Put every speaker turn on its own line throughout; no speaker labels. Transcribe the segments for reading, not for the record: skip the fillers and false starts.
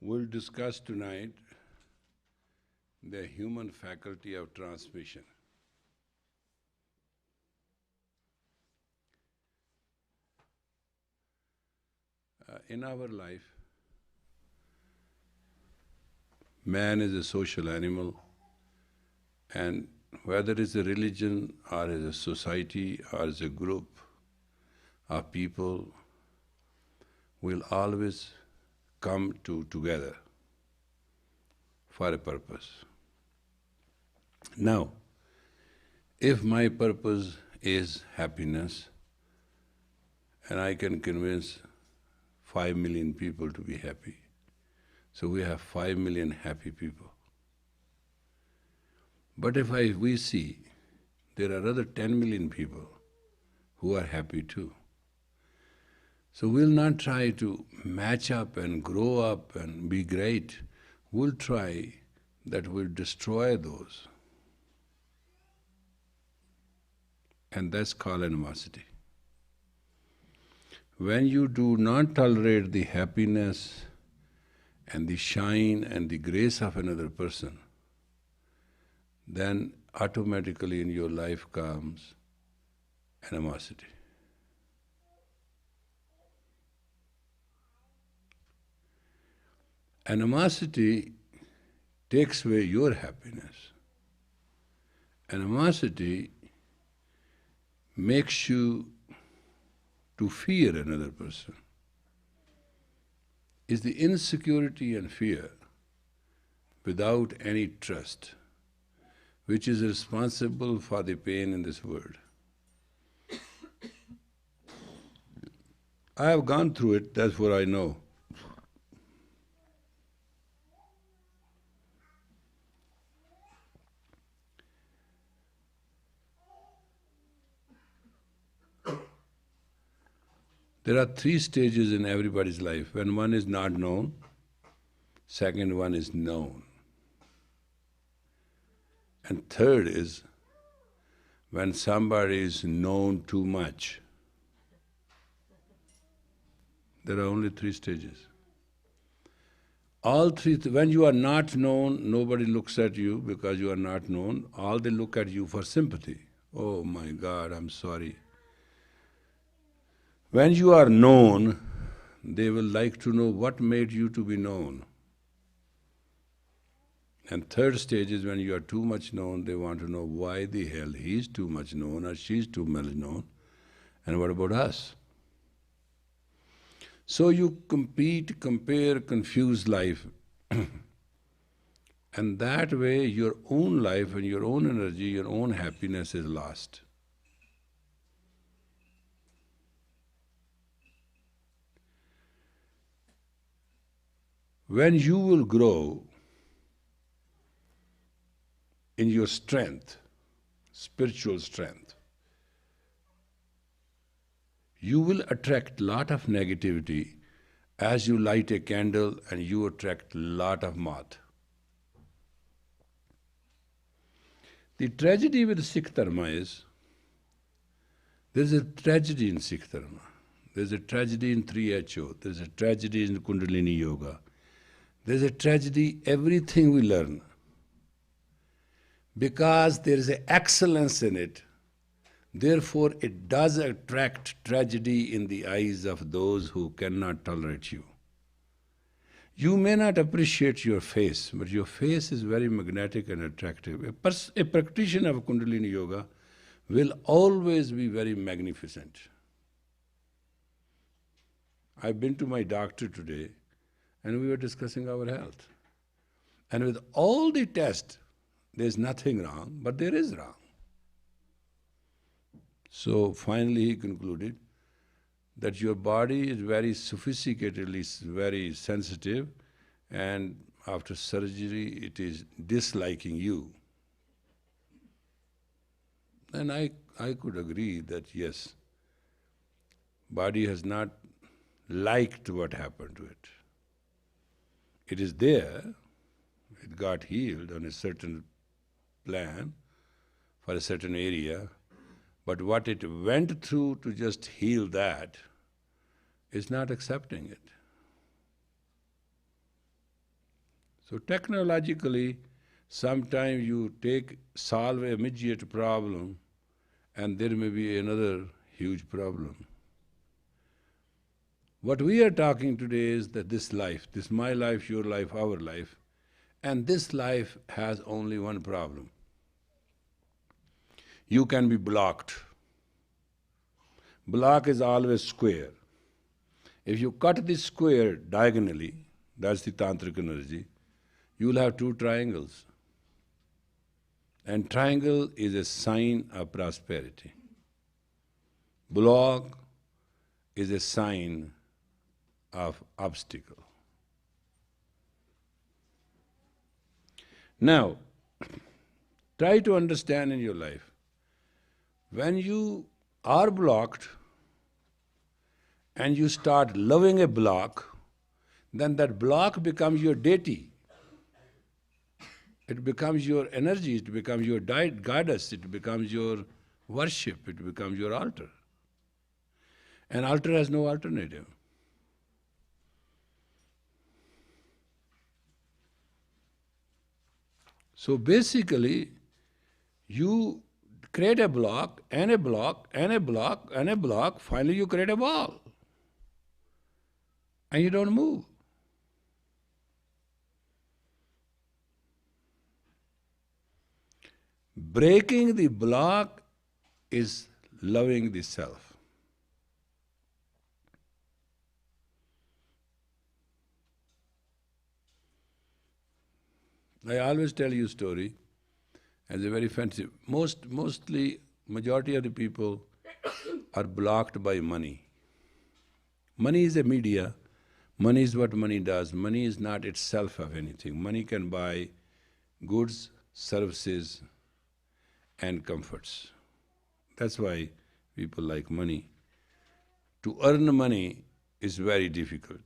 We'll discuss tonight the human faculty of transmission. In our life, man is a social animal, and whether it's a religion or as a society or as a group of people, will always come together for a purpose. Now, if my purpose is happiness, and I can convince 5 million people to be happy, so we have 5 million happy people. But if we see there are other 10 million people who are happy too, so we'll not try to match up and grow up and be great. We'll try that we'll destroy those. And that's called animosity. When you do not tolerate the happiness and the shine and the grace of another person, then automatically in your life comes animosity. Animosity takes away your happiness. Animosity makes you to fear another person. It's the insecurity and fear without any trust which is responsible for the pain in this world. I have gone through it, that's what I know. There are 3 stages in everybody's life. When one is not known, second one is known. And third is when somebody is known too much. There are only 3 stages. All 3, when you are not known, nobody looks at you because you are not known. All they look at you for sympathy. Oh my God, I'm sorry. When you are known, they will like to know what made you to be known. And third stage is when you are too much known, they want to know why the hell he's too much known or she's too much known, and what about us? So you compete, compare, confuse life. And that way your own life and your own energy, your own happiness is lost. When you will grow in your strength, spiritual strength, you will attract lot of negativity as you light a candle and you attract lot of moth. The tragedy with Sikh Dharma is There's a tragedy in Sikh Dharma. There's a tragedy in 3HO. There's a tragedy in Kundalini Yoga. There's a tragedy everything we learn. Because there is an excellence in it, therefore it does attract tragedy in the eyes of those who cannot tolerate you. You may not appreciate your face, but your face is very magnetic and attractive. A practitioner of Kundalini Yoga will always be very magnificent. I've been to my doctor today and we were discussing our health. And with all the tests, there's nothing wrong, but there is wrong. So finally he concluded that your body is very sophisticatedly, very sensitive, and after surgery it is disliking you. And I could agree that yes, body has not liked what happened to it. It is there, it got healed on a certain plan for a certain area, but what it went through to just heal that is not accepting it. So technologically, sometimes you solve an immediate problem and there may be another huge problem. What we are talking today is that this life, this my life, your life, our life, and this life has only one problem. You can be blocked. Block is always square. If you cut this square diagonally, that's the tantric energy, you will have two triangles. And triangle is a sign of prosperity. Block is a sign of obstacle. Now, try to understand in your life, when you are blocked and you start loving a block, then that block becomes your deity. It becomes your energy, it becomes your goddess, it becomes your worship, it becomes your altar. An altar has no alternative. So basically, you create a block, and a block, and a block, and a block, finally you create a wall. And you don't move. Breaking the block is loving the self. I always tell you a story as a very fancy. Mostly, majority of the people are blocked by money. Money is a media. Money is what money does. Money is not itself of anything. Money can buy goods, services, and comforts. That's why people like money. To earn money is very difficult.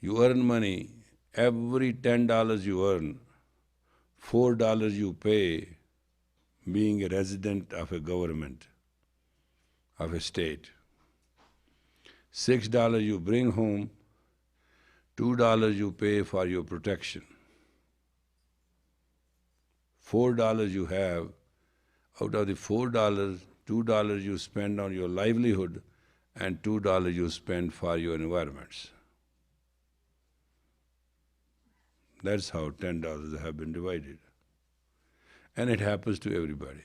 You earn money, every $10 you earn, $4 you pay being a resident of a government, of a state. $6 you bring home, $2 you pay for your protection. $4 you have, out of the $4, $2 you spend on your livelihood and $2 you spend for your environments. That's how $10 have been divided. And it happens to everybody.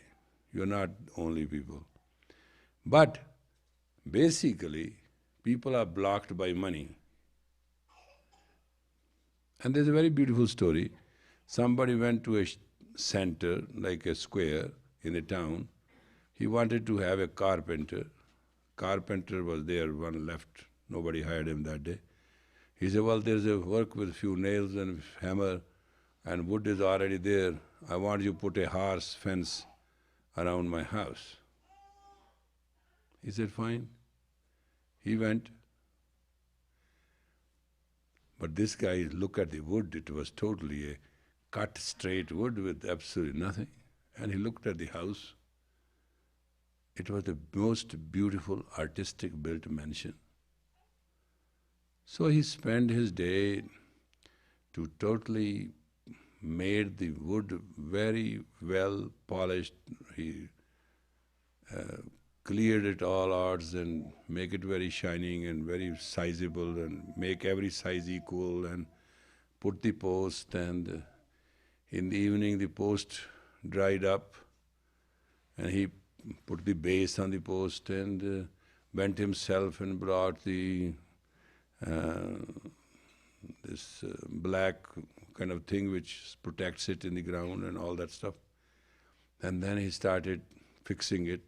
You're not only people. But basically, people are blocked by money. And there's a very beautiful story. Somebody went to a center, like a square in a town. He wanted to have a carpenter. Carpenter was there, one left. Nobody hired him that day. He said, well, there's a work with few nails and hammer and wood is already there. I want you to put a horse fence around my house. He said, fine. He went. But this guy looked at the wood, it was totally a cut straight wood with absolutely nothing. And he looked at the house. It was the most beautiful artistic built mansion. So he spent his day to totally made the wood very well polished. He cleared it all out and make it very shining and very sizable and make every size equal and put the post, and in the evening the post dried up and he put the base on the post and went himself and brought the this black kind of thing which protects it in the ground and all that stuff. And then he started fixing it,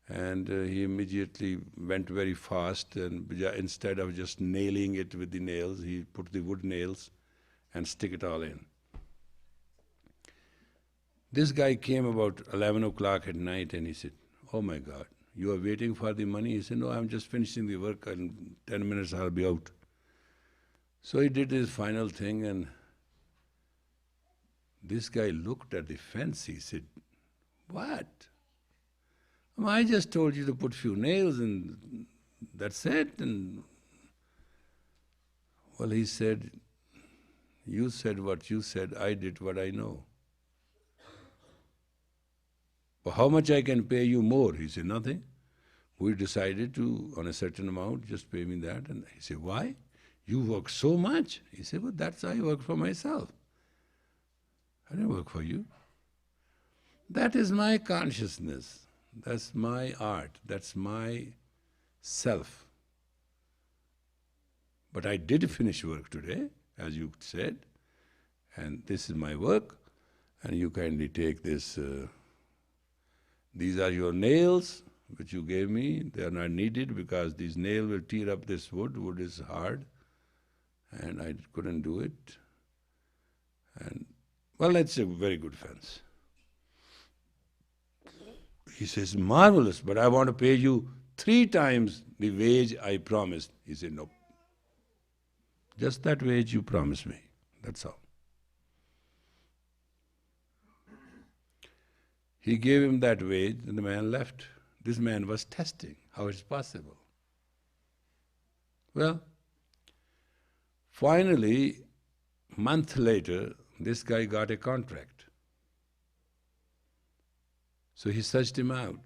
and he immediately went very fast, and instead of just nailing it with the nails, he put the wood nails and stick it all in. This guy came about 11 o'clock at night and he said, "Oh my God, you are waiting for the money?" He said, "No, I'm just finishing the work and 10 minutes I'll be out." So he did his final thing, and this guy looked at the fence. He said, "What? I just told you to put few nails and that's it." And well, he said, "You said what you said, I did what I know. But how much I can pay you more?" He said, "Nothing. We decided to, on a certain amount, just pay me that." And he said, "Why? You work so much." He said, "Well, that's I work for myself. I didn't work for you. That is my consciousness. That's my art. That's my self. But I did finish work today, as you said, and this is my work, and you kindly take this. These are your nails, which you gave me. They are not needed because these nails will tear up this wood. Wood is hard, and I couldn't do it. And well, it's a very good fence." He says, "Marvelous, but I want to pay you 3 times the wage I promised." He said, "No. Just that wage you promised me, that's all." He gave him that wage and the man left. This man was testing how it's possible. Well, finally, month later, this guy got a contract. So he searched him out.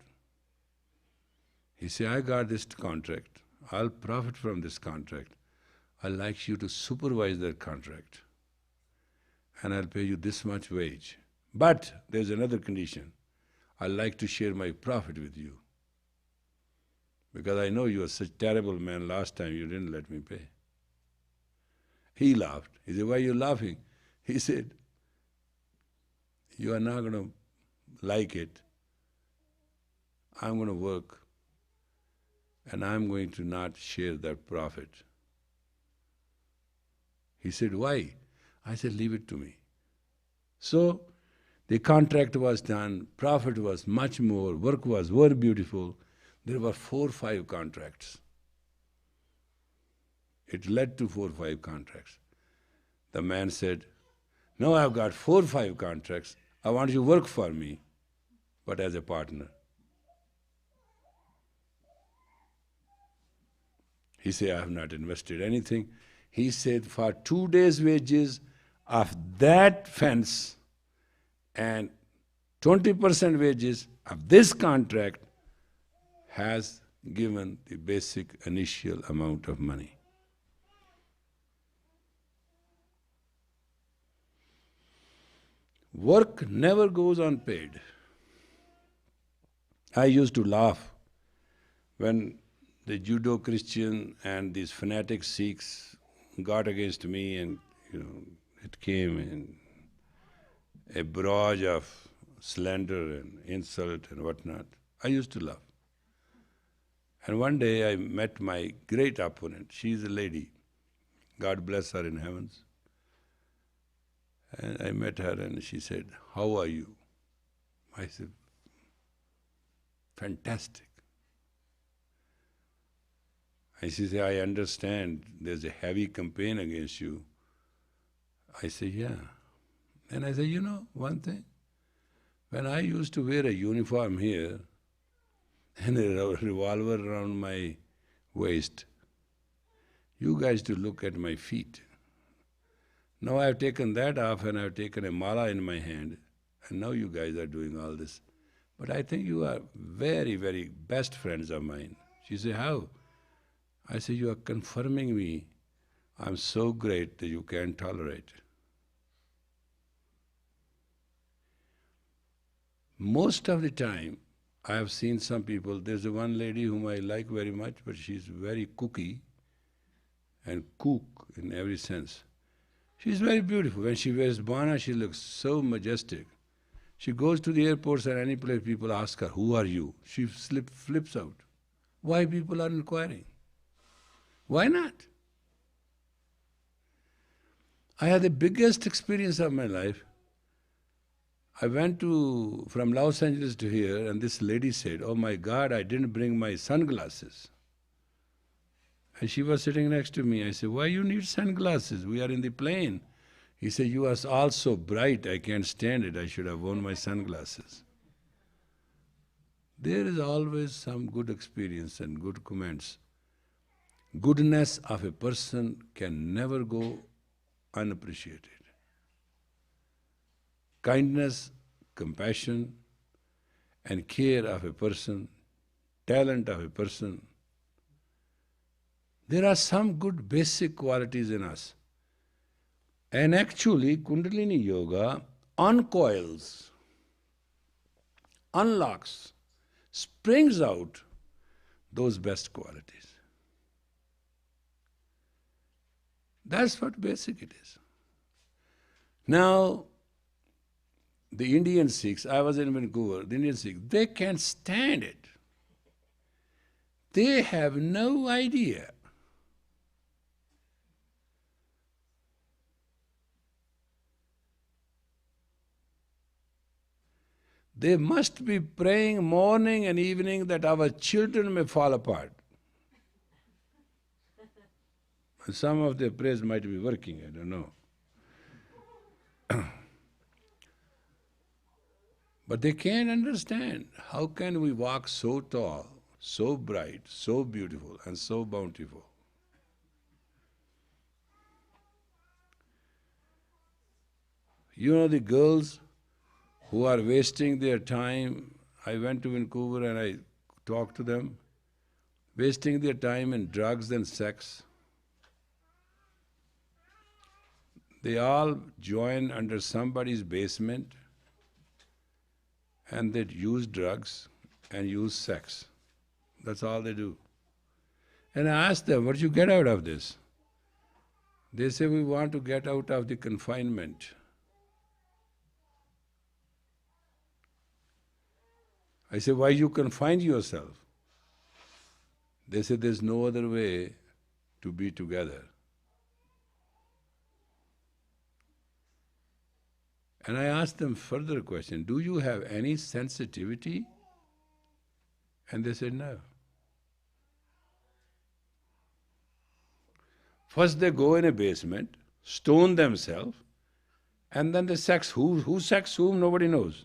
He said, "I got this contract. I'll profit from this contract. I'd like you to supervise that contract. And I'll pay you this much wage. But there's another condition. I'd like to share my profit with you. Because I know you are such a terrible man, last time you didn't let me pay." He laughed. He said, "Why are you laughing?" He said, "You are not going to like it. I'm going to work and I'm going to not share that profit." He said, "Why?" I said, "Leave it to me." So the contract was done, profit was much more, work was very beautiful. There were 4 or 5 contracts. It led to 4 or 5 contracts. The man said, "Now I've got 4 or 5 contracts. I want you to work for me, but as a partner." He said, "I have not invested anything." He said, "For 2 days' wages of that fence and 20% wages of this contract has given the basic initial amount of money." Work never goes unpaid. I used to laugh when the Judo-Christian and these fanatic Sikhs got against me, and it came in a barrage of slander and insult and whatnot. I used to laugh. And one day I met my great opponent. She is a lady. God bless her in heavens. And I met her and she said, "How are you?" I said, "Fantastic." And she said, "I understand there's a heavy campaign against you." I said, "Yeah." And I said, "You know one thing? When I used to wear a uniform here, and a revolver around my waist. You guys to look at my feet. Now I've taken that off and I've taken a mala in my hand, and now you guys are doing all this. But I think you are very, very best friends of mine. She said, how? I said, you are confirming me. I'm so great that you can't tolerate. Most of the time, I have seen some people, there's one lady whom I like very much, but she's very cooky and cook in every sense. She's very beautiful. When she wears bana, she looks so majestic. She goes to the airports or any place, people ask her, who are you? She flips out. Why people are inquiring? Why not? I had the biggest experience of my life. I went from Los Angeles to here, and this lady said, oh my God, I didn't bring my sunglasses. And she was sitting next to me. I said, why you need sunglasses? We are in the plane. He said, you are all so bright, I can't stand it. I should have worn my sunglasses. There is always some good experience and good comments. Goodness of a person can never go unappreciated. Kindness, compassion, and care of a person, talent of a person. There are some good basic qualities in us. And actually, Kundalini Yoga uncoils, unlocks, springs out those best qualities. That's what basic it is. Now, the Indian Sikhs, I was in Vancouver, the Indian Sikhs, they can't stand it. They have no idea. They must be praying morning and evening that our children may fall apart. And some of their prayers might be working, I don't know. But they can't understand how can we walk so tall, so bright, so beautiful, and so bountiful. You know the girls who are wasting their time, I went to Vancouver and I talked to them, wasting their time in drugs and sex. They all join under somebody's basement and they use drugs and use sex. That's all they do. And I asked them, what did you get out of this? They say, we want to get out of the confinement. I say, why you confine yourself? They say, there's no other way to be together. And I asked them further question, do you have any sensitivity? And they said, no. First they go in a basement, stone themselves, and then they sex. Who sex whom? Nobody knows.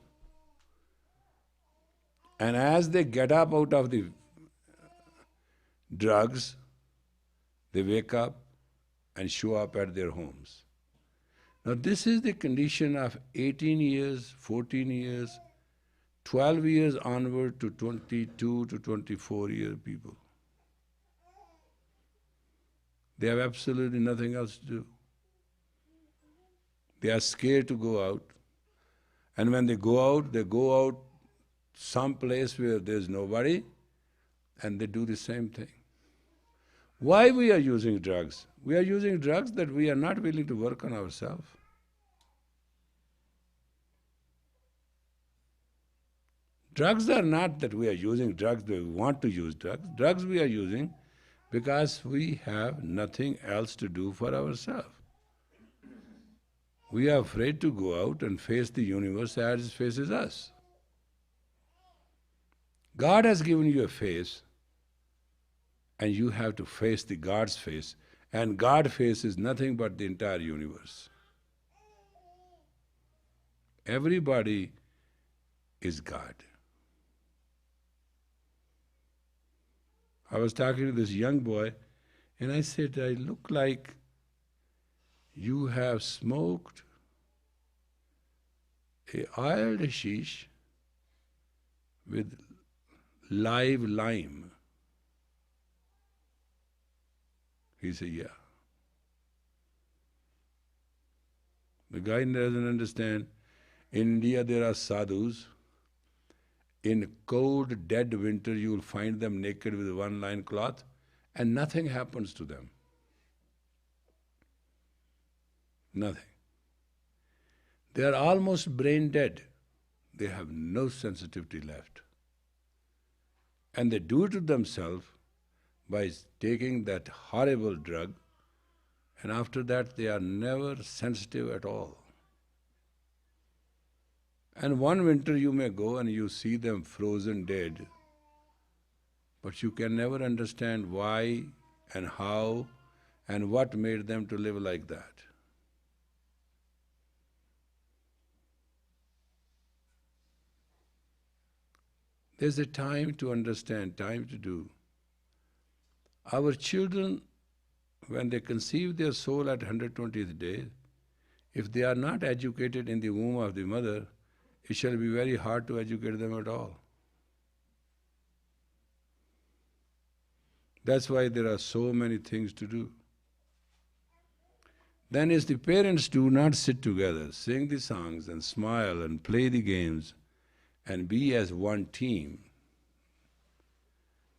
And as they get up out of the drugs, they wake up and show up at their homes. Now this is the condition of 18 years, 14 years, 12 years onward to 22 to 24-year people. They have absolutely nothing else to do. They are scared to go out. And when they go out some place where there's nobody, and they do the same thing. Why we are using drugs? We are using drugs that we are not willing to work on ourselves. Drugs are not that we are using drugs that we want to use drugs. Drugs we are using because we have nothing else to do for ourselves. We are afraid to go out and face the universe as it faces us. God has given you a face, and you have to face the God's face, and God's face is nothing but the entire universe. Everybody is God. I was talking to this young boy and I said, I look like you have smoked a oiled hashish with live lime. He said, yeah. The guy doesn't understand. In India there are sadhus. In cold, dead winter you will find them naked with one line cloth and nothing happens to them. Nothing. They are almost brain dead. They have no sensitivity left. And they do it to themselves by taking that horrible drug, and after that they are never sensitive at all. And one winter you may go and you see them frozen dead, but you can never understand why and how and what made them to live like that. There's a time to understand, time to do. Our children, when they conceive their soul at 120th day, if they are not educated in the womb of the mother, it shall be very hard to educate them at all. That's why there are so many things to do. Then if the parents do not sit together, sing the songs and smile and play the games and be as one team,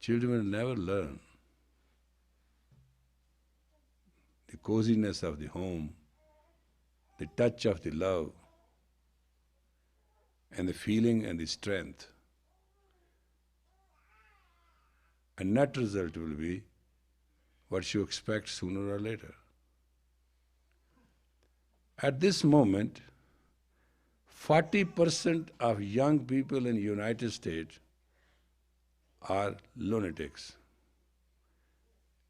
children will never learn the coziness of the home, the touch of the love, and the feeling and the strength. And net result will be what you expect sooner or later. At this moment, 40% of young people in the United States are lunatics.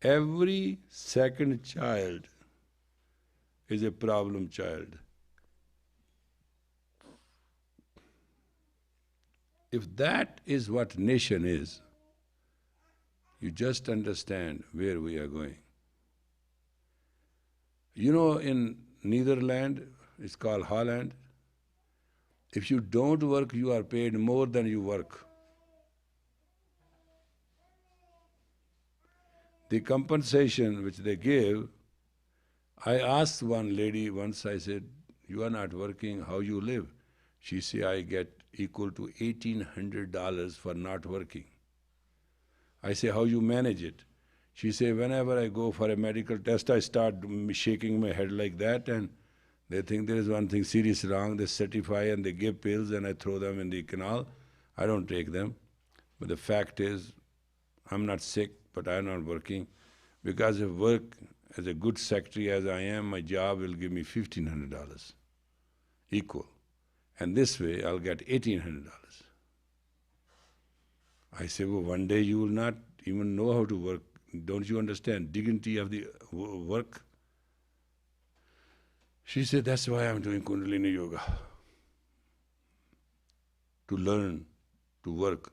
Every second child is a problem child. If that is what nation is, you just understand where we are going. You know, in Netherlands, it's called Holland, if you don't work, you are paid more than you work. The compensation which they give, I asked one lady once, I said, you are not working, how you live? She said, I get equal to $1,800 for not working. I say, how you manage it? She said, whenever I go for a medical test, I start shaking my head like that, and they think there is one thing serious wrong. They certify and they give pills and I throw them in the canal. I don't take them. But the fact is, I'm not sick, but I'm not working. Because if work as a good secretary as I am, my job will give me $1,500, equal. And this way, I'll get $1,800. I say, well, one day you will not even know how to work. Don't you understand dignity of the work? She said, that's why I'm doing Kundalini Yoga. To learn, to work.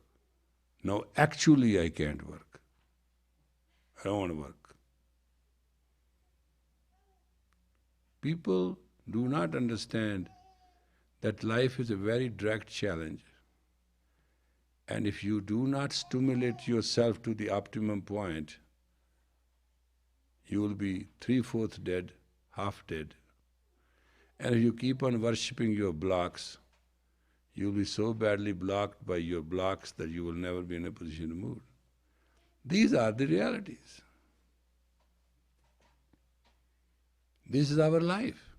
Now actually I can't work. I don't want to work. People do not understand that life is a very direct challenge. And if you do not stimulate yourself to the optimum point, you will be 3/4 dead, half dead. And if you keep on worshipping your blocks, you will be so badly blocked by your blocks that you will never be in a position to move. These are the realities. This is our life.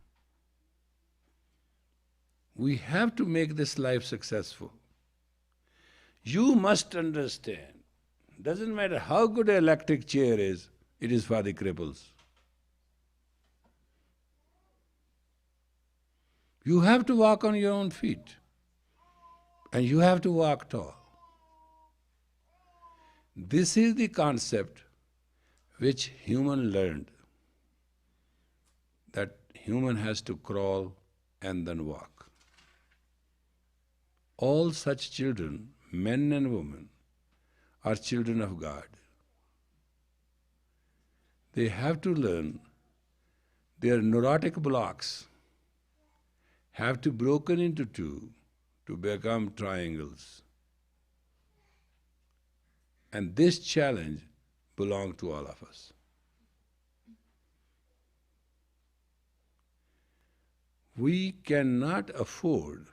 We have to make this life successful. You must understand, doesn't matter how good an electric chair is, it is for the cripples. You have to walk on your own feet, and you have to walk tall. This is the concept which human learned, that human has to crawl and then walk. All such children, men and women, are children of God. They have to learn their neurotic blocks have to be broken into two to become triangles. And this challenge belongs to all of us. We cannot afford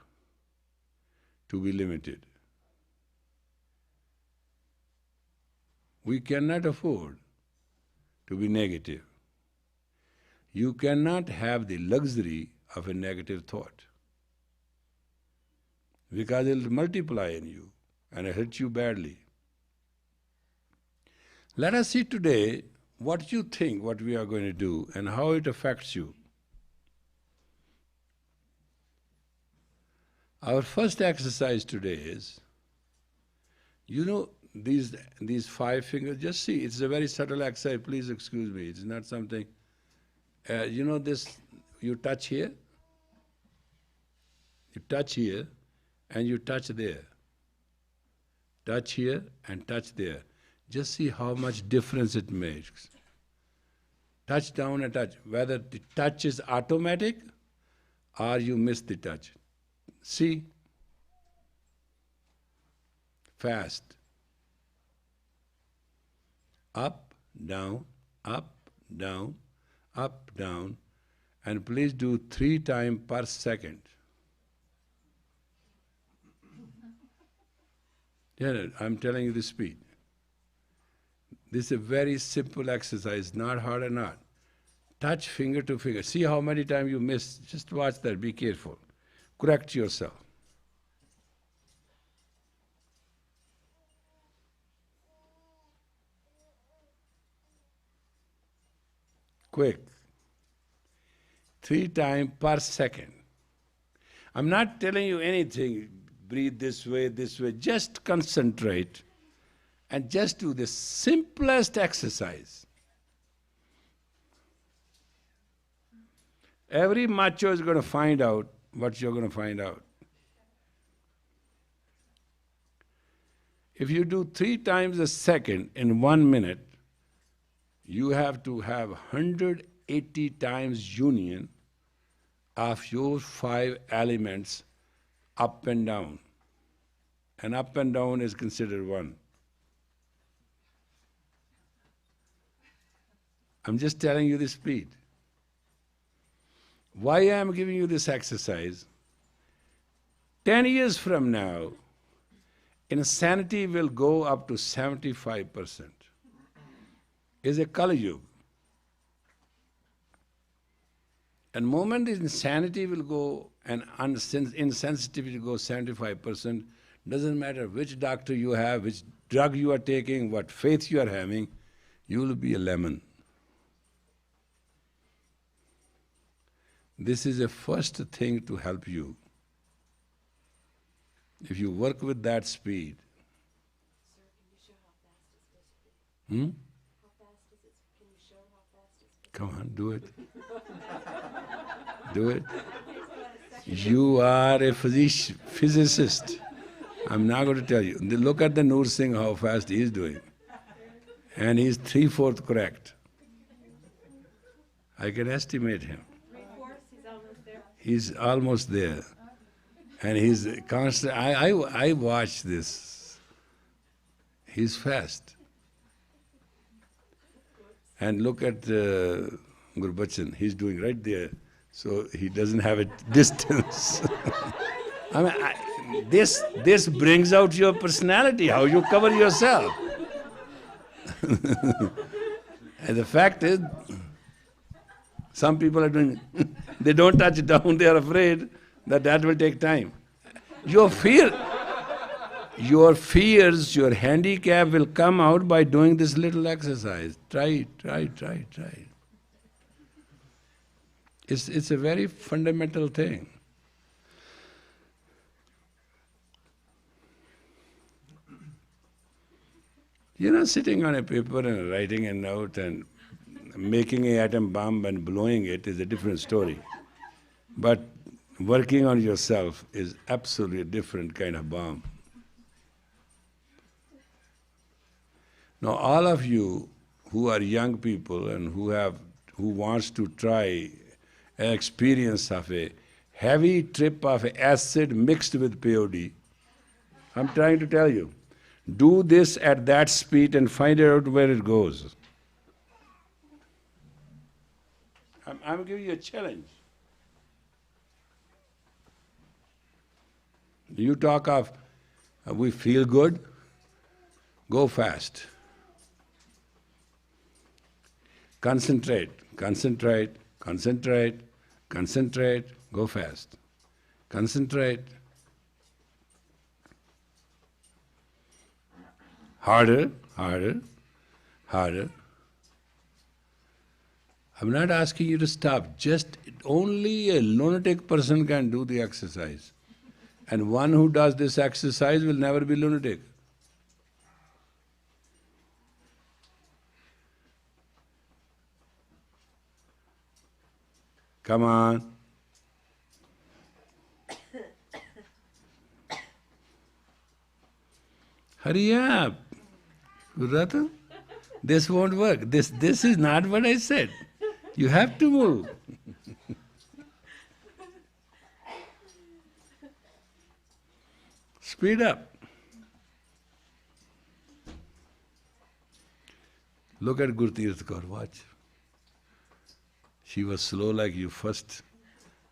to be limited. We cannot afford to be negative. You cannot have the luxury of a negative thought, because it will multiply in you and hurt you badly. Let us see today what you think, what we are going to do, and how it affects you. Our first exercise today is, these 5 fingers, just see, it's a very subtle exercise, please excuse me, it's not something, this, you touch here, and you touch there. Touch here and touch there. Just see how much difference it makes. Touch down and touch. Whether the touch is automatic or you miss the touch. See? Fast. Up, down, up, down, up, down. And please do 3 times per second. Yeah, I'm telling you the speed. This is a very simple exercise, not hard or not. Touch finger to finger. See how many times you miss. Just watch that, be careful. Correct yourself. Quick. 3 times per second. I'm not telling you anything. Breathe this way, just concentrate and just do the simplest exercise. Every macho is going to find out what you're going to find out. If you do 3 times a second in 1 minute, you have to have 180 times union of your 5 elements up and down. And up and down is considered 1. I'm just telling you the speed. Why I am giving you this exercise? 10 years from now, insanity will go up to 75%. It's a Kali Yuga. And moment insanity will go and insensitivity will go 75%, doesn't matter which doctor you have, which drug you are taking, what faith you are having, you will be a lemon. This is a first thing to help you. If you work with that speed.
Sir, can you show how fast it's supposed to be? How fast is it? Can you show how fast it's supposed to be?
Come on, do it. Do it. You are a physicist. I'm not going to tell you. Look at the Noor Singh, how fast he is doing. And he's 3/4 correct. I can estimate him.
3/4? He's almost there.
He's almost there. And he's constant. I watch this. He's fast. And look at Gurbachan. He's doing right there. So he doesn't have a distance. I mean, this brings out your personality, how you cover yourself. And the fact is, some people are doing, they don't touch it down, they are afraid that will take time. Your fears, your handicap will come out by doing this little exercise. Try it. It's a very fundamental thing. Sitting on a paper and writing a note and making an atom bomb and blowing it is a different story. But working on yourself is absolutely a different kind of bomb. Now, all of you who are young people and who wants to try an experience of a heavy trip of acid mixed with POD, I'm trying to tell you, do this at that speed and find out where it goes. I'm giving you a challenge. You talk of we feel good, go fast. Concentrate, concentrate, concentrate, concentrate, go fast. Concentrate. Harder, harder, harder. I'm not asking you to stop, just only a lunatic person can do the exercise. And one who does this exercise will never be lunatic. Come on. Hurry up. Ratan, this won't work. This is not what I said. You have to move. Speed up. Look at Gurtirth Kaur, watch. She was slow like you first,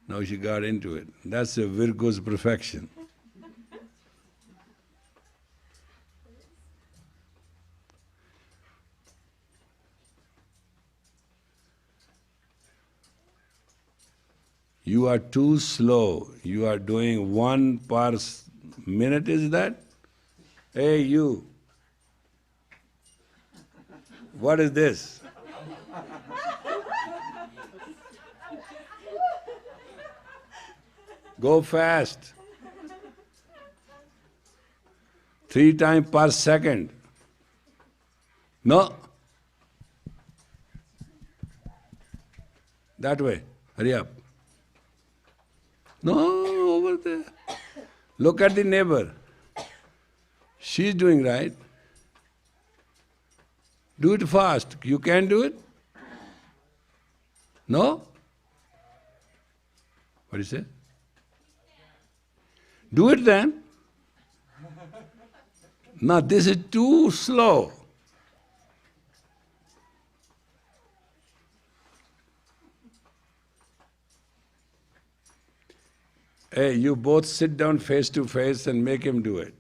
now she got into it. That's a Virgo's perfection. You are too slow. You are doing 1 per minute, is that? Hey, you. What is this? Go fast. 3 times per second. No. That way. Hurry up. No, over there. Look at the neighbor. She's doing right. Do it fast. You can do it? No? What do you say? Do it then. No, this is too slow. Hey, you both sit down face to face and make him do it.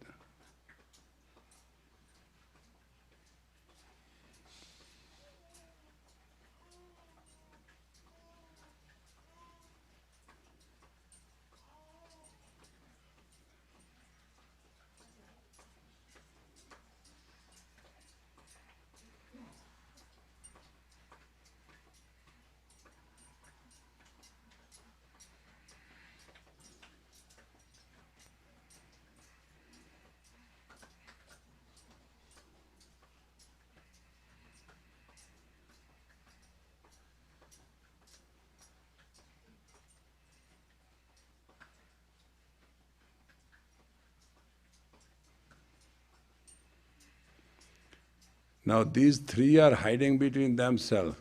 Now these 3 are hiding between themselves.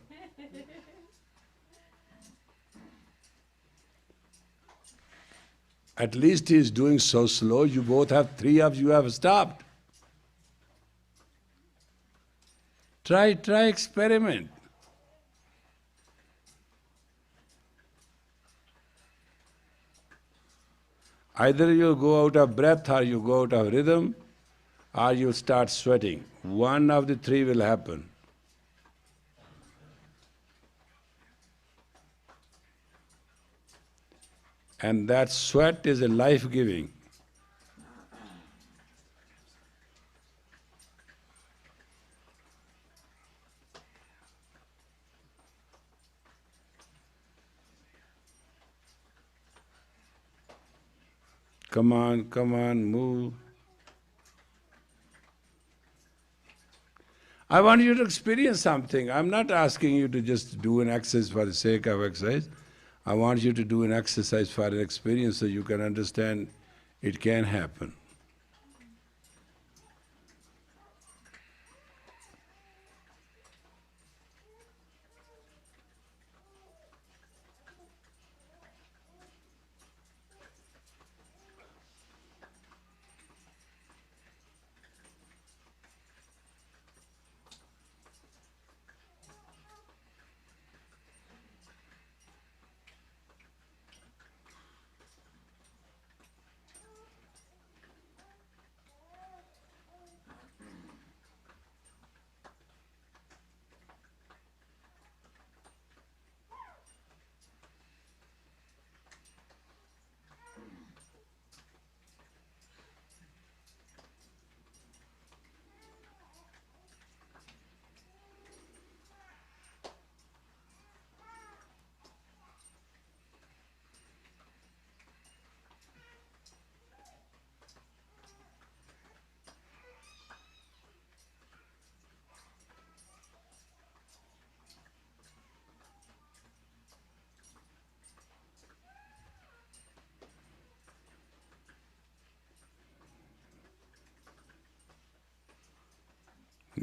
At least he is doing so slow, you both have 3 of you have stopped. Try experiment. Either you go out of breath or you go out of rhythm or you start sweating. One of the 3 will happen. And that sweat is a life-giving. Come on, move. I want you to experience something. I'm not asking you to just do an exercise for the sake of exercise. I want you to do an exercise for an experience so you can understand it can happen.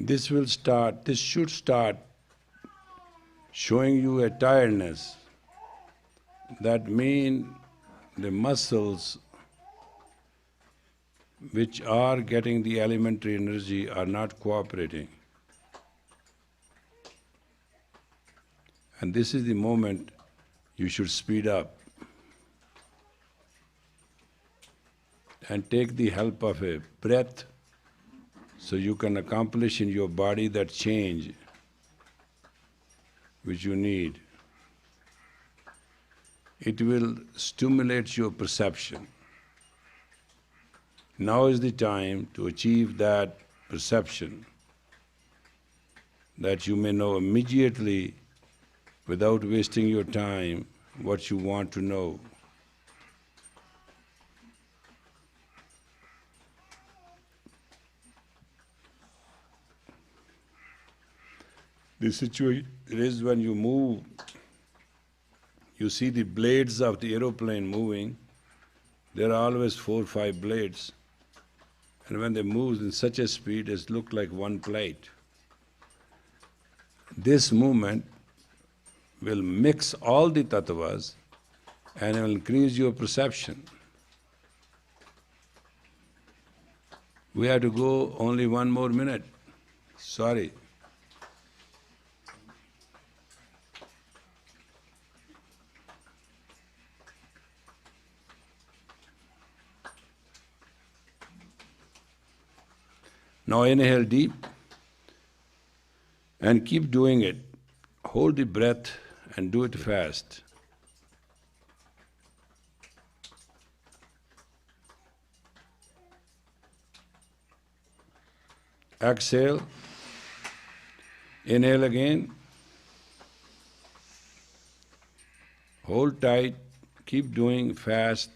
this should start showing you a tiredness. That means the muscles which are getting the elementary energy are not cooperating. And this is the moment you should speed up and take the help of a breath so you can accomplish in your body that change which you need. It will stimulate your perception. Now is the time to achieve that perception, that you may know immediately, without wasting your time, what you want to know. The situation is when you move, you see the blades of the aeroplane moving, there are always 4 or 5 blades. And when they move in such a speed, it looks like one plate. This movement will mix all the tattvas and will increase your perception. We have to go only 1 more minute. Sorry. Now inhale deep and keep doing it. Hold the breath and do it fast. Exhale. Inhale again. Hold tight. Keep doing fast.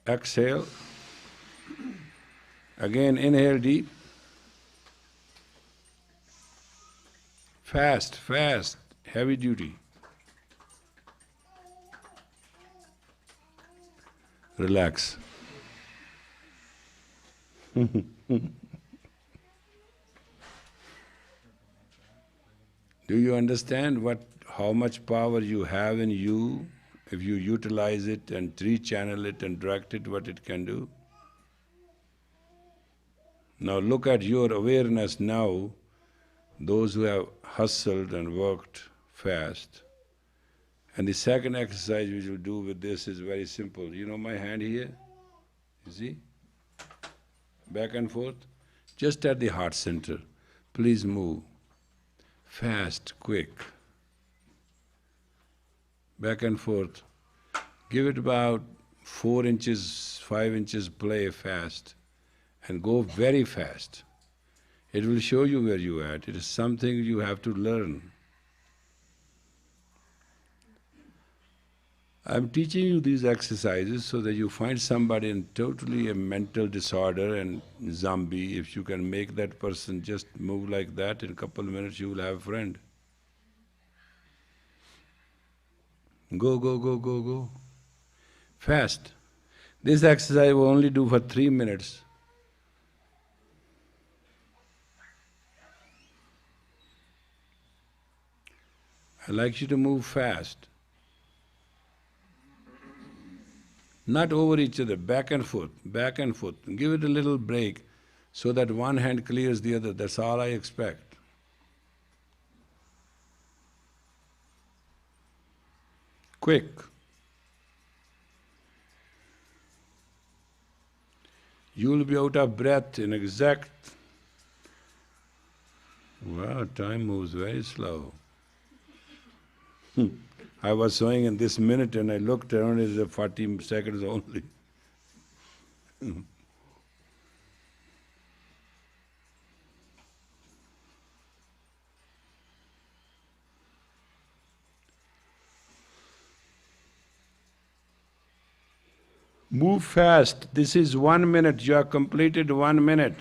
Exhale. Again, inhale deep. Fast, fast, heavy duty. Relax. Do you understand how much power you have in you if you utilize it and re-channel it and direct it, what it can do? Now look at your awareness now, those who have hustled and worked fast. And the second exercise we will do with this is very simple. You know my hand here? You see? Back and forth. Just at the heart center. Please move. Fast, quick. Back and forth. Give it about 4 inches, 5 inches play fast. And go very fast. It will show you where you are at. It is something you have to learn. I'm teaching you these exercises so that you find somebody in totally a mental disorder and zombie. If you can make that person just move like that, in a couple of minutes you will have a friend. Go, go, go, go, go. Fast. This exercise will only do for 3 minutes. I'd like you to move fast. Not over each other, back and forth, back and forth. Give it a little break so that one hand clears the other. That's all I expect. Quick. You will be out of breath in exact… Wow, time moves very slow. I was showing in this minute and I looked around, it's 40 seconds only. Move fast. This is 1 minute. You have completed 1 minute.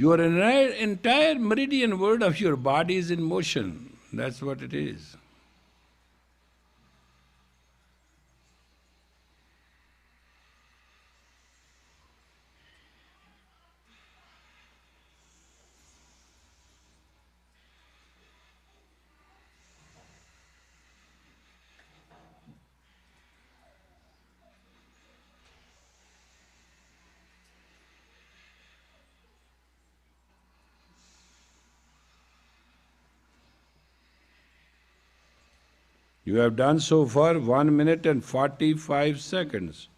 Your entire meridian world of your body is in motion. That's what it is. You have done so far 1 minute and 45 seconds.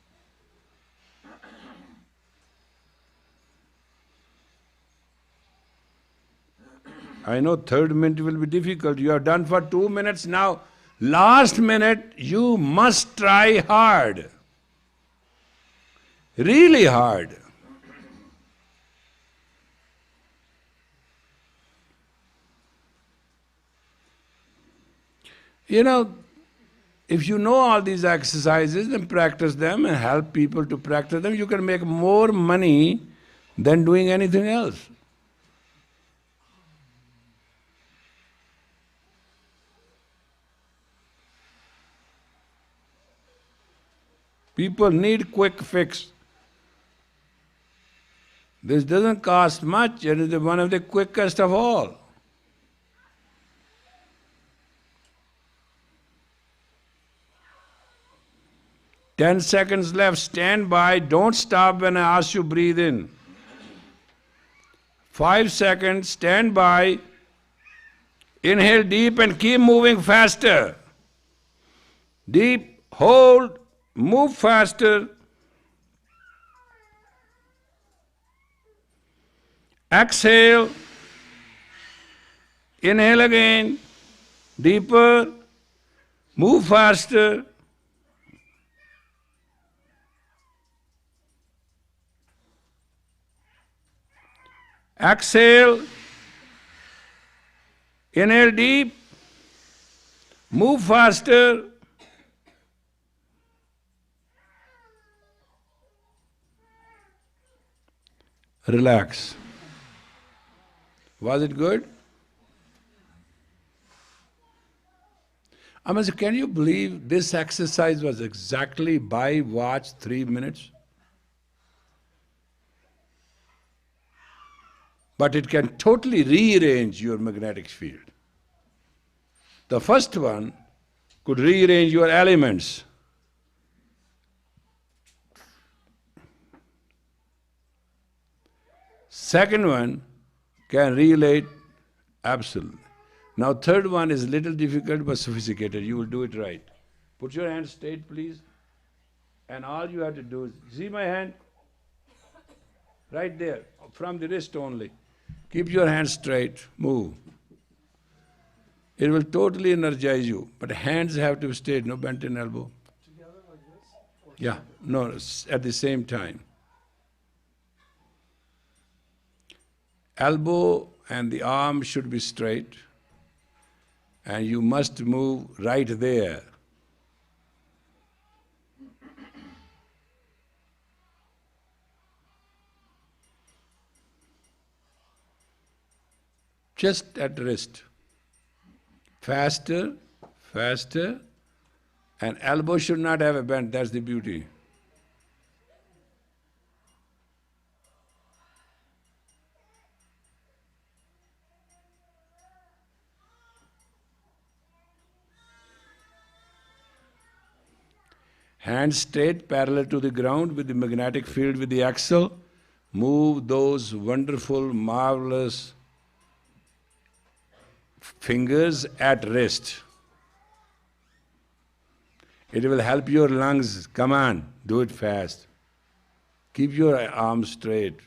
I know third minute will be difficult. You have done for 2 minutes now. Last minute, you must try hard. Really hard. You know, if you know all these exercises and practice them and help people to practice them, you can make more money than doing anything else. People need quick fix. This doesn't cost much, it is one of the quickest of all. "10 seconds left, stand by, don't stop when I ask you breathe in. 5 seconds, stand by, inhale deep and keep moving faster. Deep, hold, move faster. Exhale, inhale again, deeper, move faster. Exhale, inhale deep, move faster. Relax. Was it good? I mean, can you believe this exercise was exactly by watch 3 minutes? But it can totally rearrange your magnetic field. The first one could rearrange your elements. Second one can relate absolutely. Now third one is a little difficult but sophisticated. You will do it right. Put your hand straight, please. And all you have to do is, see my hand? Right there, from the wrist only. Keep your hand straight, move. It will totally energize you, but hands have to be straight, no bent in elbow.
Together like this?
Yeah, no, at the same time. Elbow and the arm should be straight, and you must move right there. Just at wrist. Faster, faster, and elbow should not have a bend, that's the beauty. Hands straight, parallel to the ground with the magnetic field with the axle. Move those wonderful, marvelous fingers at rest. It will help your lungs. Come on, do it fast. Keep your arms straight.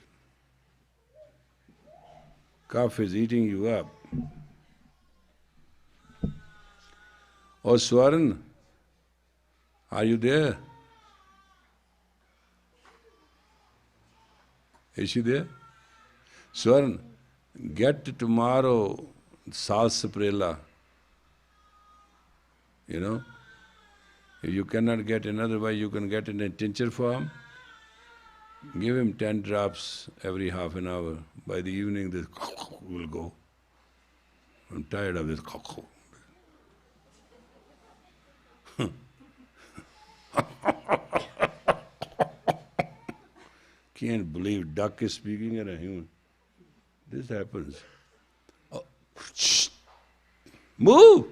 Cough is eating you up. Oh, Swaran, are you there? Is she there? Swaran, get tomorrow sarsaparilla. You know? If you cannot get another way, you can get it in tincture form. Give him 10 drops every half an hour. By the evening, this will go. I'm tired of this. Can't believe duck is speaking at a human. This happens. Oh, shh. Move!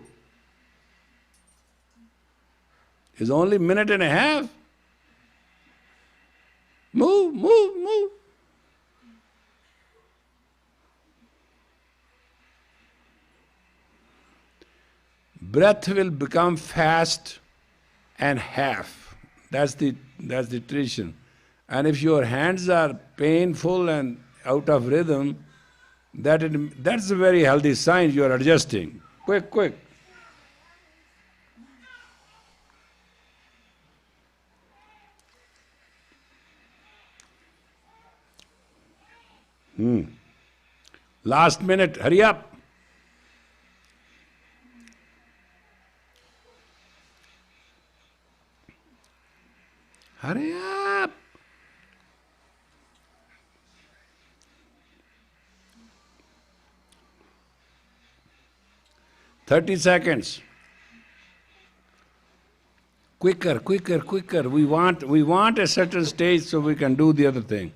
It's only a minute and a half. Move, move, move. Breath will become fast and half. That's the tradition. And if your hands are painful and out of rhythm, that's a very healthy sign you are adjusting. Quick, quick. Last minute, hurry up. Hurry up. "30 seconds. Quicker, quicker, quicker. We want a certain stage so we can do the other thing.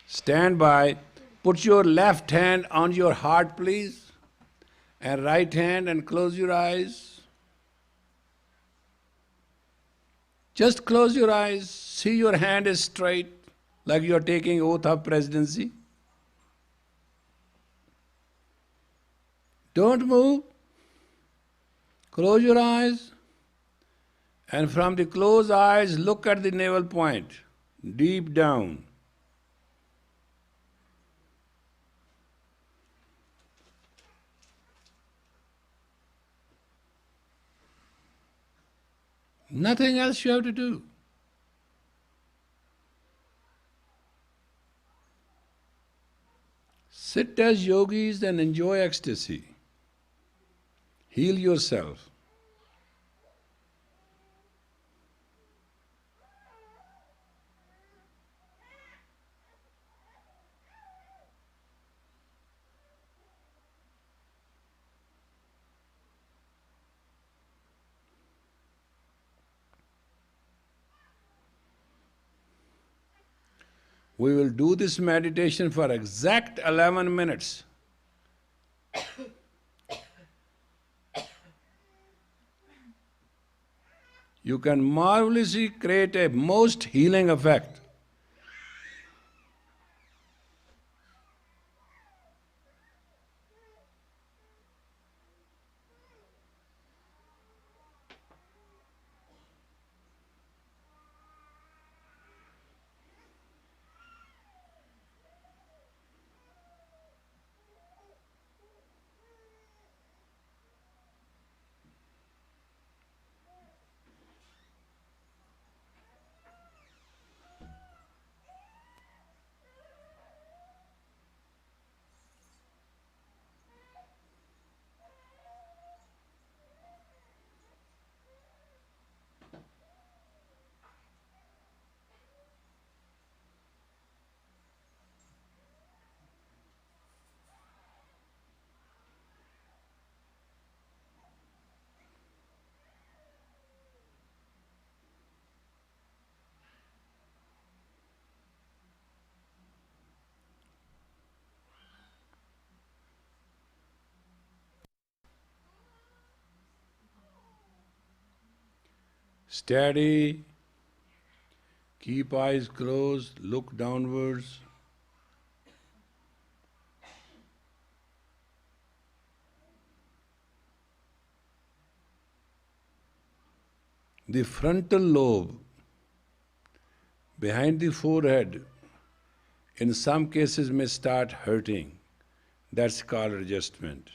Stand by. Put your left hand on your heart, please, and right hand, and close your eyes. Just close your eyes. See your hand is straight, like you are taking oath of presidency. Don't move. Close your eyes. And from the closed eyes, look at the navel point, deep down. Nothing else you have to do. Sit as yogis and enjoy ecstasy. Heal yourself. We will do this meditation for exact 11 minutes. You can marvelously create a most healing effect. Steady. Keep eyes closed, look downwards. The frontal lobe behind the forehead in some cases may start hurting. That's called adjustment.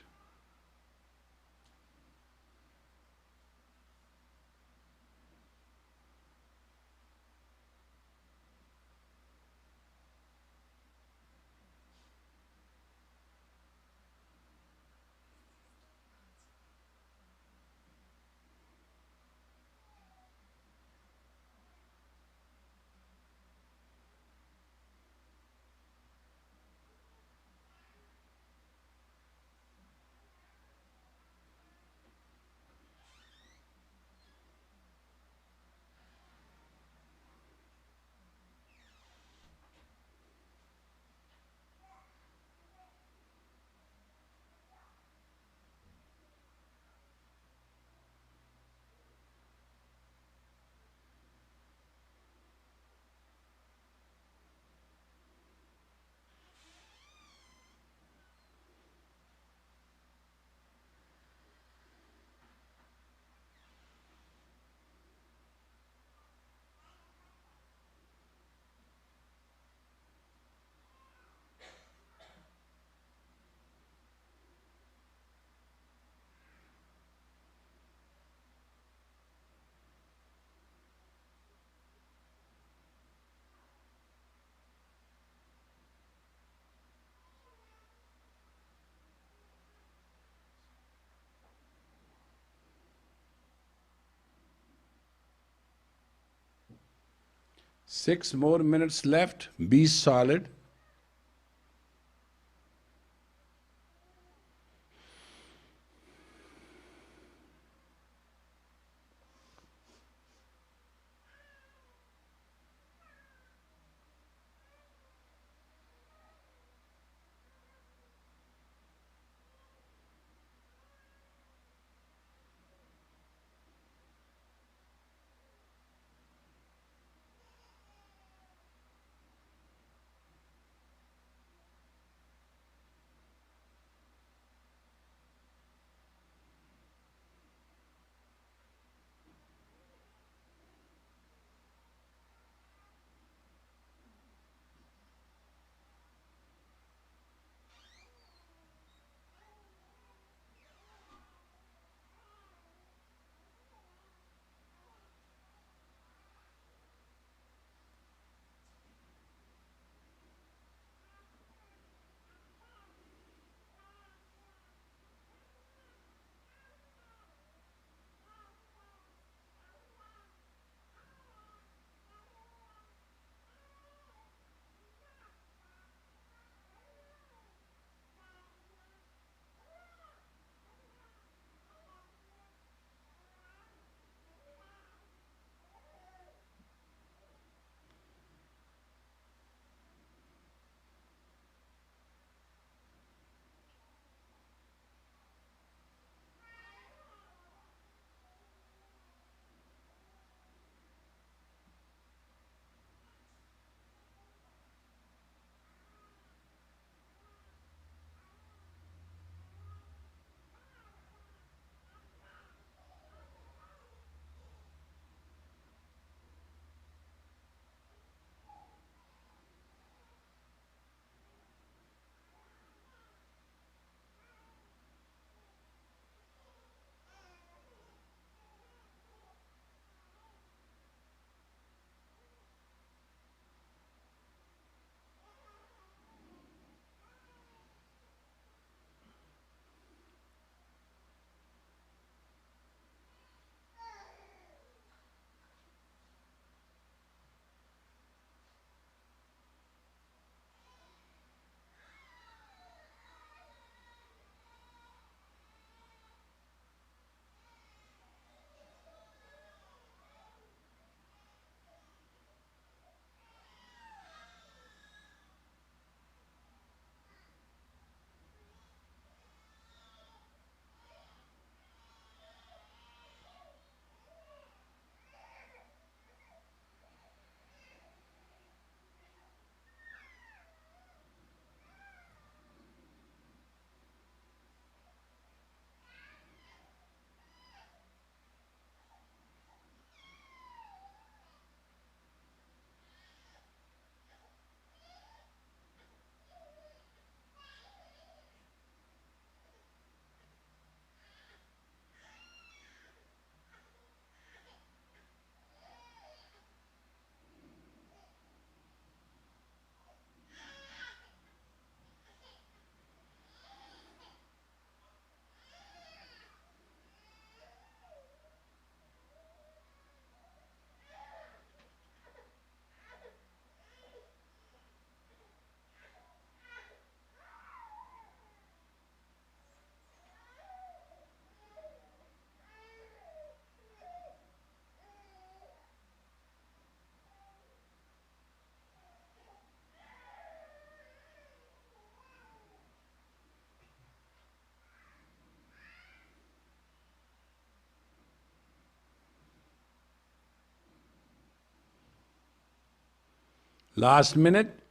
6 more minutes left. Be solid. Last minute.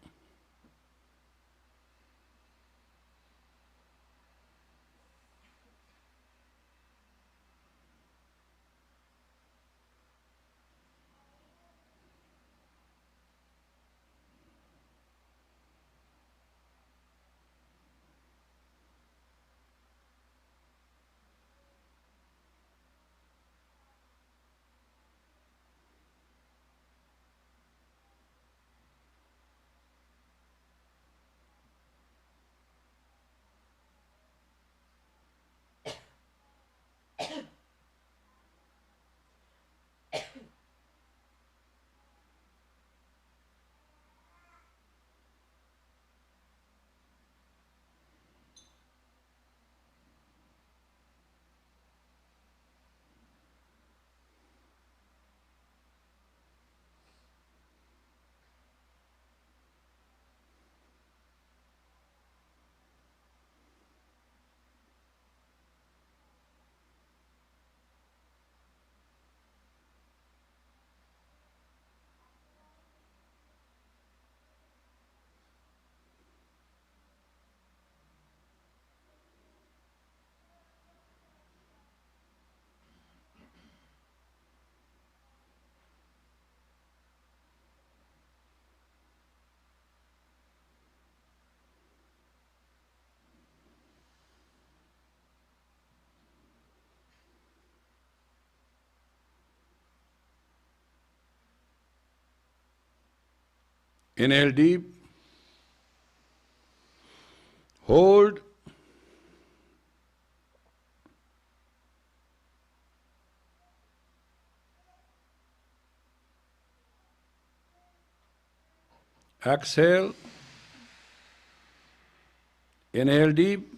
Inhale deep. Hold. Exhale. Inhale deep.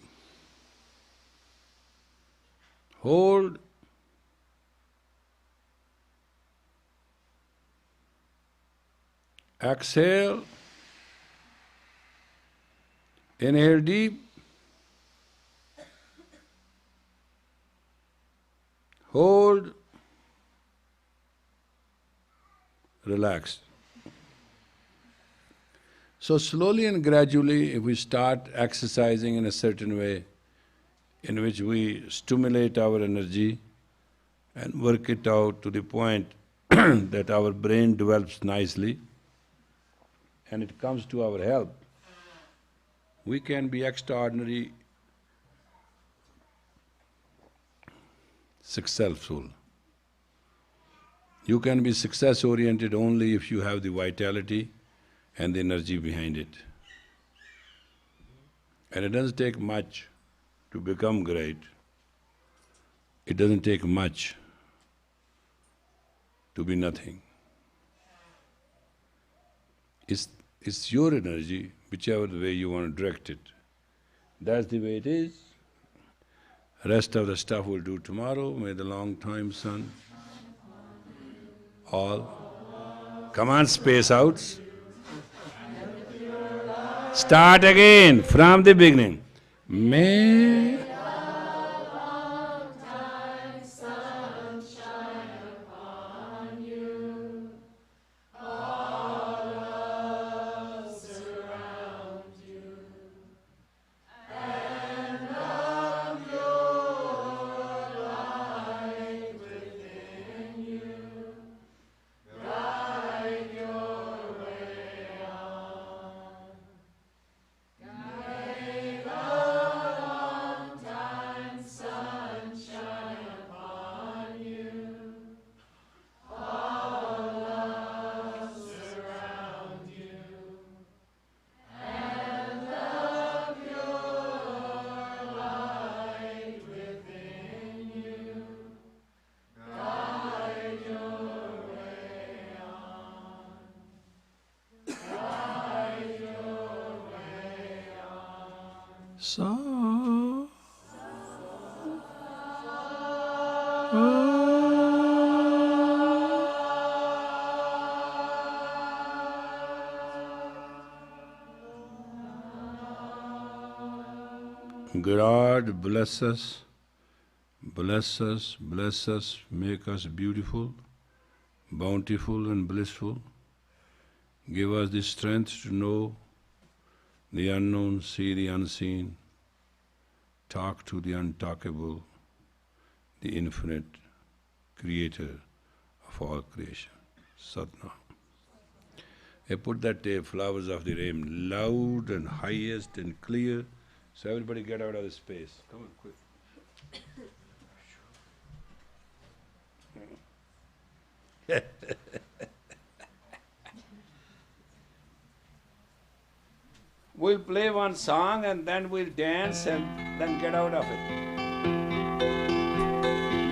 Hold. Exhale. Inhale deep. Hold. Relax. So slowly and gradually, if we start exercising in a certain way, in which we stimulate our energy and work it out to the point that our brain develops nicely and it comes to our help, we can be extraordinary successful. You can be success-oriented only if you have the vitality and the energy behind it. And it doesn't take much to become great. It doesn't take much to be nothing. It's your energy, whichever way you want to direct it. That's the way it is. Rest of the stuff we'll do tomorrow. May the long time sun all. Come on, space outs. Start again from the beginning. May Sa God bless us, bless us, bless us, make us beautiful, bountiful and blissful. Give us the strength to know the unknown, see the unseen, talk to the untalkable, the infinite creator of all creation. Satnam. I put that flowers of the rain loud and highest and clear, so everybody get out of the space. Come on, quick. We'll play one song and then we'll dance and then get out of it.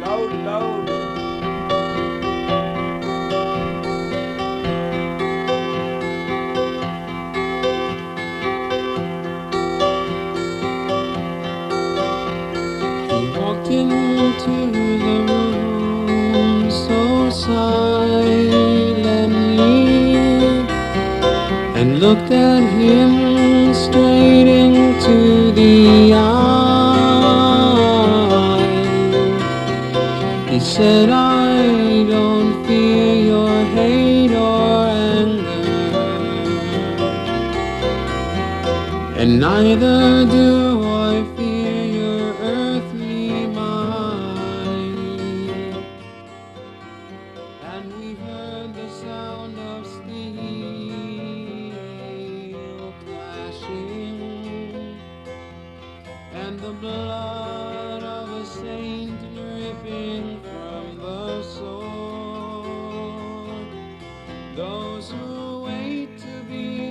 Loud, loud.
He walked into the room so silently and looked at him straight into the eye. He said, I don't fear your hate or anger, and neither do I fear your earthly might. And we heard the sound of steel clashing, and the blood of a saint dripping from the sword. Those who wait to be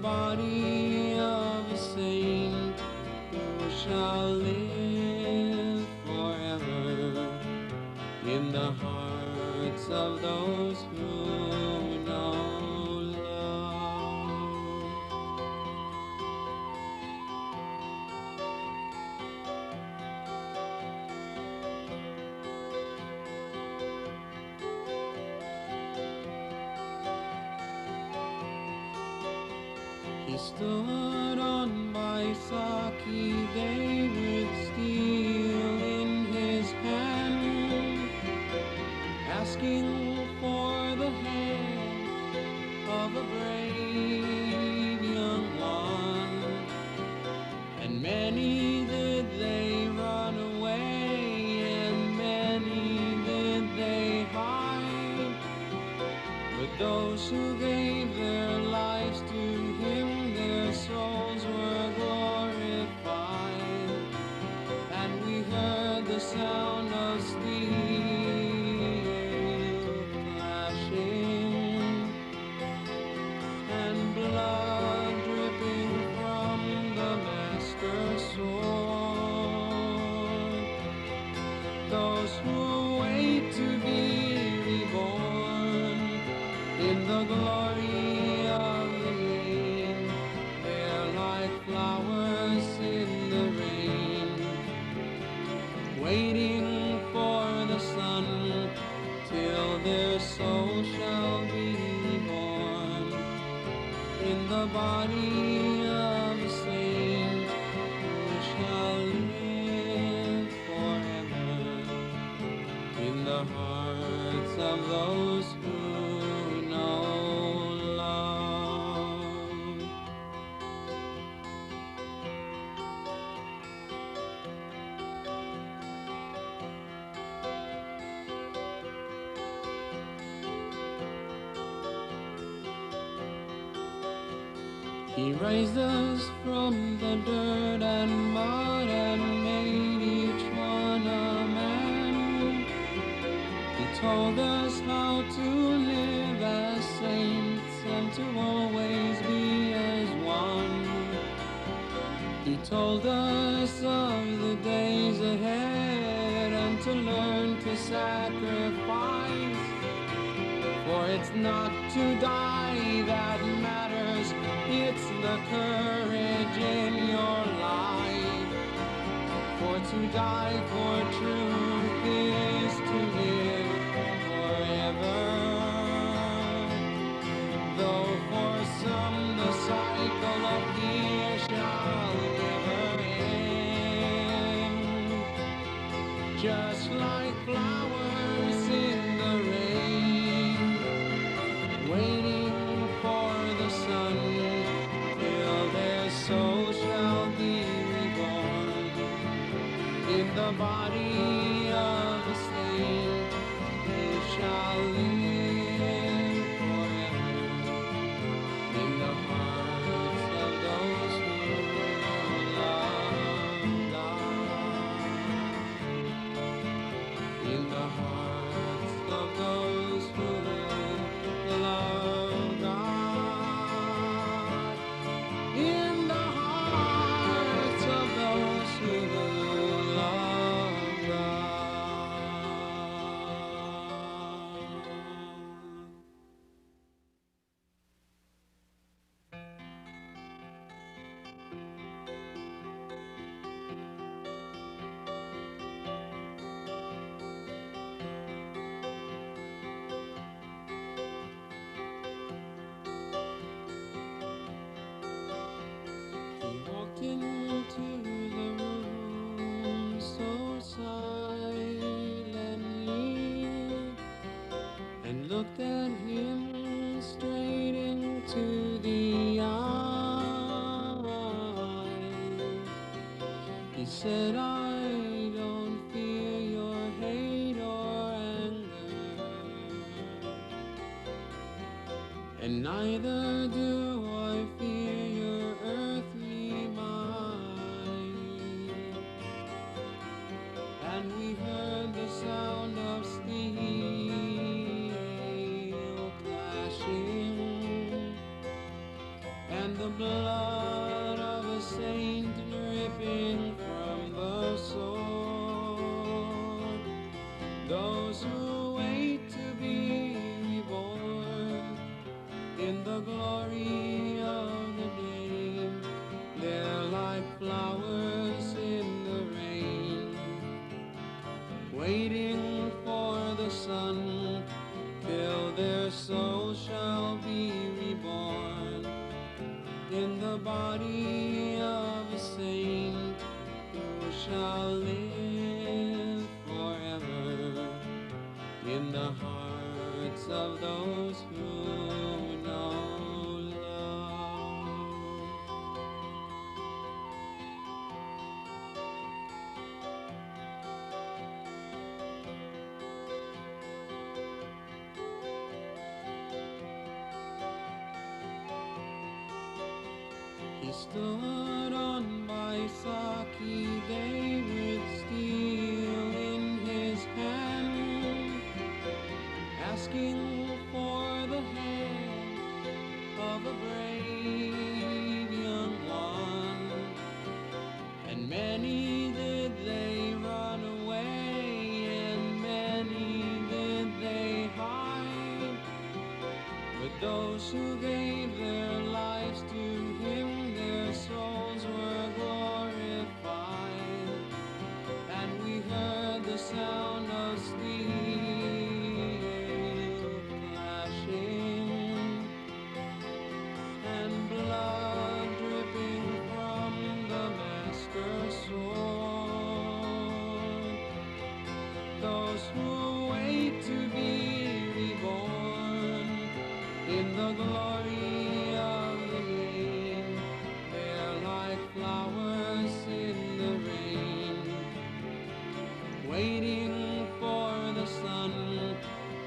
body of a saint who shall live forever in the hearts of those who know love. He stood on Baisakhi Day with steel in his hand, asking for the hand of a brave young one. And many did they run away, and many did they hide. But those who gave their lives to him, their souls were glorified. And we heard the sound of steel clashing, and blood dripping from the master's sword. Those who wait to be reborn in the glory of the name, they're like flowers in the rain, waiting for the sun till their soul shall be reborn in the body of a saint who shall live forever in the hearts of those who know love. He raised us from the dirt and mud and made each one a man. He told us how to live as saints and to always be as one. He told us of the days ahead and to learn to sacrifice. For it's not to die that matters, it's the courage in your life. For to die for truth is to live forever. Though for some the cycle of fear shall never end. Just like flowers in the rain, waiting for the sun till their soul shall be reborn in the body of a saint who shall live forever in the hearts of those who love God, in the hearts of those who love God, in the hearts of those who love God. He walked into the room so silently and looked at him straight into the eyes. He said, I don't fear your hate or anger, and neither do I fear your earthly might. And we heard the sound of steel clashing, and the waiting for the sun till their soul shall be reborn in the body of a saint who shall live forever in the hearts of those who know love. He stood on Baisakhi Day with steel in his hand, asking for the hand of a brave young one. And many did they run away, and many did they hide. But those who gave their lives to him, their souls were glorified. And we heard the sound of steel clashing, and blood dripping from the master's sword. Those who wait to be reborn in the glory of the name, they're like flowers in the rain, waiting for the sun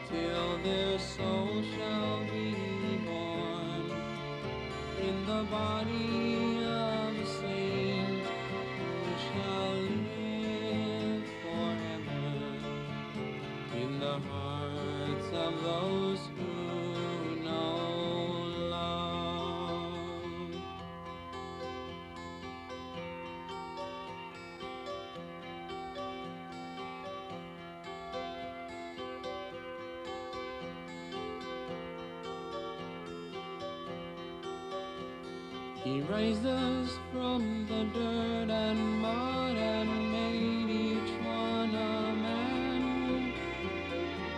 till their soul shall be reborn in the body of a saint who shall live forever in the hearts of those who know love. He raised us from the dirt and mud and made each one a man.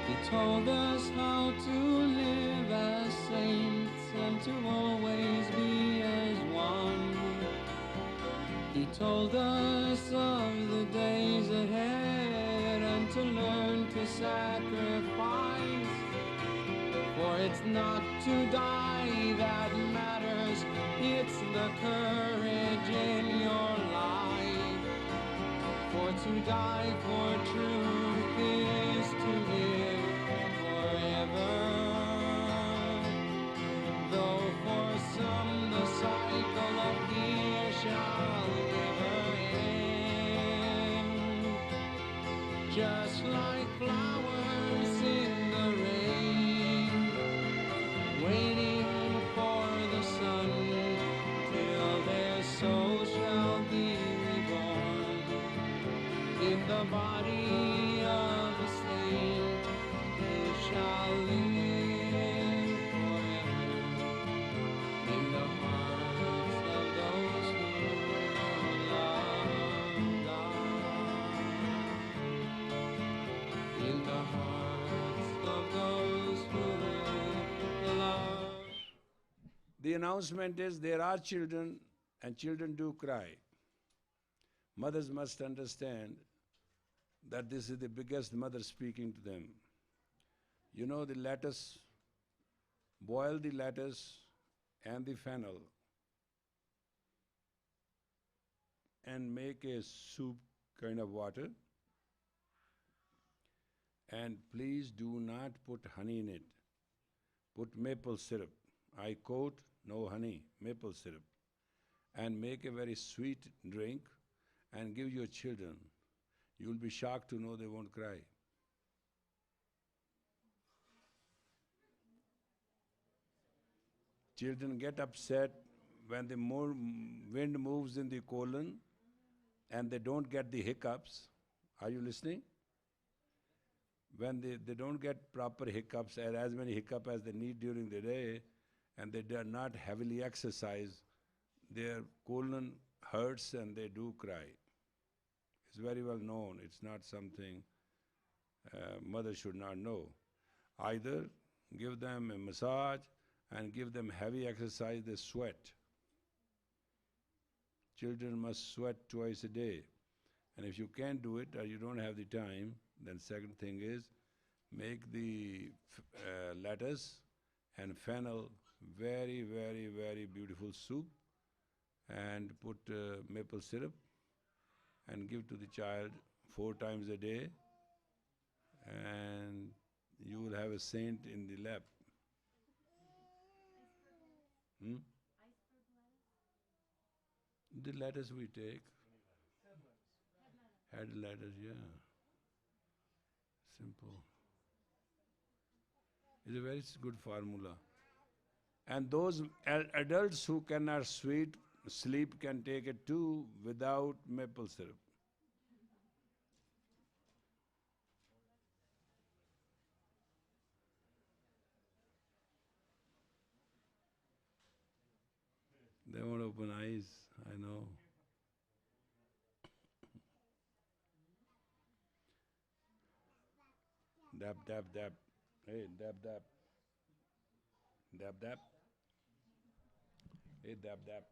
He told us how to live as saints and to always be as one. He told us of the days ahead and to learn to sacrifice. For it's not to die that matters, it's the courage in your life. For to die for truth is to live forever. Though for some the cycle of fear shall never end. Just like flowers in the rain, waiting for the sun till their soul shall be reborn in the body of a saint who shall live forever in the hearts of those who love God, in the hearts of those who love.
The announcement is there are children and children do cry. Mothers must understand that this is the biggest mother speaking to them. You know the lettuce, boil the lettuce and the fennel and make a soup kind of water. And please do not put honey in it. Put maple syrup. I quote, no honey, maple syrup. And make a very sweet drink and give your children. You will be shocked to know they won't cry. Children get upset when the more wind moves in the colon and they don't get the hiccups. Are you listening? When they don't get proper hiccups, or as many hiccups as they need during the day, and they do not heavily exercise, their colon hurts and they do cry. It's very well known. It's not something mother should not know. Either give them a massage and give them heavy exercise, they sweat. Children must sweat twice a day. And if you can't do it or you don't have the time, then second thing is make the lettuce and fennel very, very, very beautiful soup and put maple syrup and give to the child 4 times a day, and you will have a saint in the lap. Hmm? The lettuce we take. Head lettuce, yeah. Simple. It's a very good formula. And those adults who cannot sleep can take it too without maple syrup. They won't open eyes, I know. Dab, dab, dab. Hey, dab, dab. Dab, dab. Hey, dab, dab.